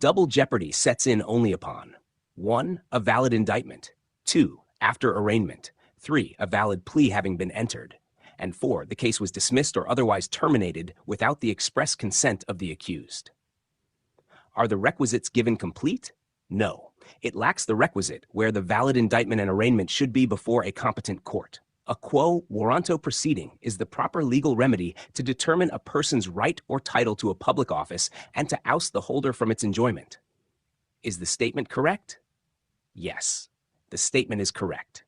Double jeopardy sets in only upon 1. A valid indictment, 2. After arraignment, 3. A valid plea having been entered, and 4. The case was dismissed or otherwise terminated without the express consent of the accused. Are the requisites given complete? No. It lacks the requisite where the valid indictment and arraignment should be before a competent court. A quo warranto proceeding is the proper legal remedy to determine a person's right or title to a public office and to oust the holder from its enjoyment. Is the statement correct? Yes, the statement is correct.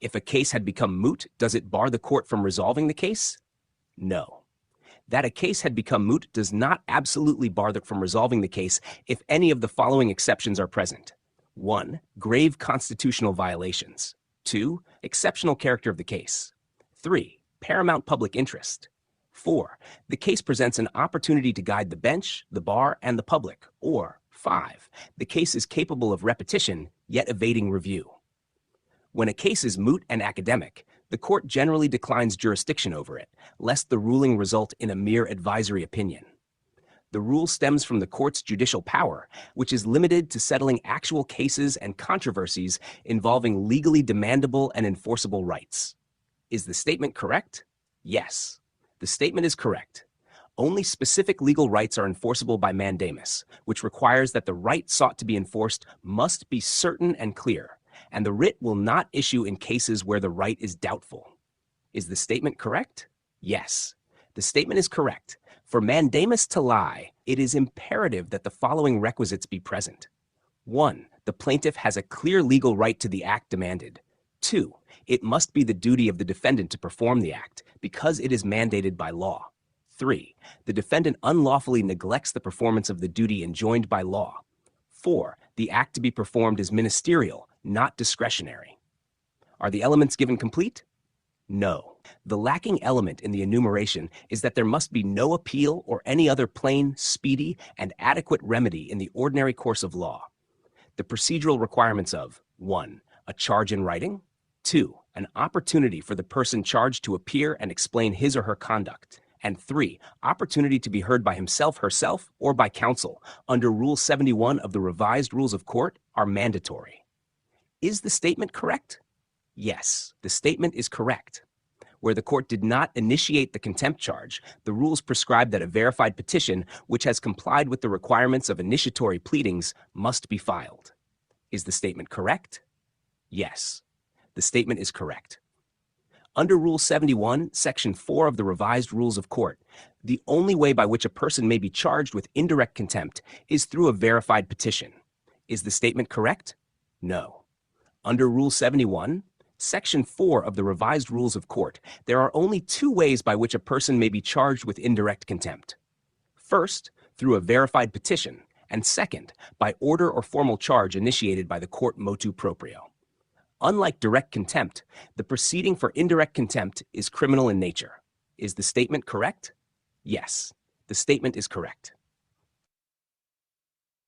If a case had become moot, does it bar the court from resolving the case? No. That a case had become moot does not absolutely bar it from resolving the case if any of the following exceptions are present. 1. Grave constitutional violations. 2. Exceptional character of the case. 3. Paramount public interest. 4. The case presents an opportunity to guide the bench, the bar, and the public. Or 5. The case is capable of repetition, yet evading review. When a case is moot and academic, the court generally declines jurisdiction over it, lest the ruling result in a mere advisory opinion. The rule stems from the court's judicial power, which is limited to settling actual cases and controversies involving legally demandable and enforceable rights. Is the statement correct? Yes, the statement is correct. Only specific legal rights are enforceable by mandamus, which requires that the right sought to be enforced must be certain and clear, and the writ will not issue in cases where the right is doubtful. Is the statement correct? Yes, the statement is correct. For mandamus to lie, it is imperative that the following requisites be present. 1. The plaintiff has a clear legal right to the act demanded. 2. It must be the duty of the defendant to perform the act because it is mandated by law. 3. The defendant unlawfully neglects the performance of the duty enjoined by law. 4. The act to be performed is ministerial, not discretionary. Are the elements given complete? No. The lacking element in the enumeration is that there must be no appeal or any other plain, speedy, and adequate remedy in the ordinary course of law. The procedural requirements of 1. A charge in writing. 2. An opportunity for the person charged to appear and explain his or her conduct. And 3. Opportunity to be heard by himself, herself, or by counsel under Rule 71 of the Revised Rules of Court are mandatory. Is the statement correct? Yes, the statement is correct. Where the court did not initiate the contempt charge, the rules prescribe that a verified petition, which has complied with the requirements of initiatory pleadings, must be filed. Is the statement correct? Yes, the statement is correct. Under Rule 71, Section 4 of the Revised Rules of Court, the only way by which a person may be charged with indirect contempt is through a verified petition. Is the statement correct? No. Under Rule 71, Section 4 of the Revised Rules of Court, there are only 2 ways by which a person may be charged with indirect contempt. First, through a verified petition, and second, by order or formal charge initiated by the court motu proprio. Unlike direct contempt, the proceeding for indirect contempt is criminal in nature. Is the statement correct? Yes, the statement is correct.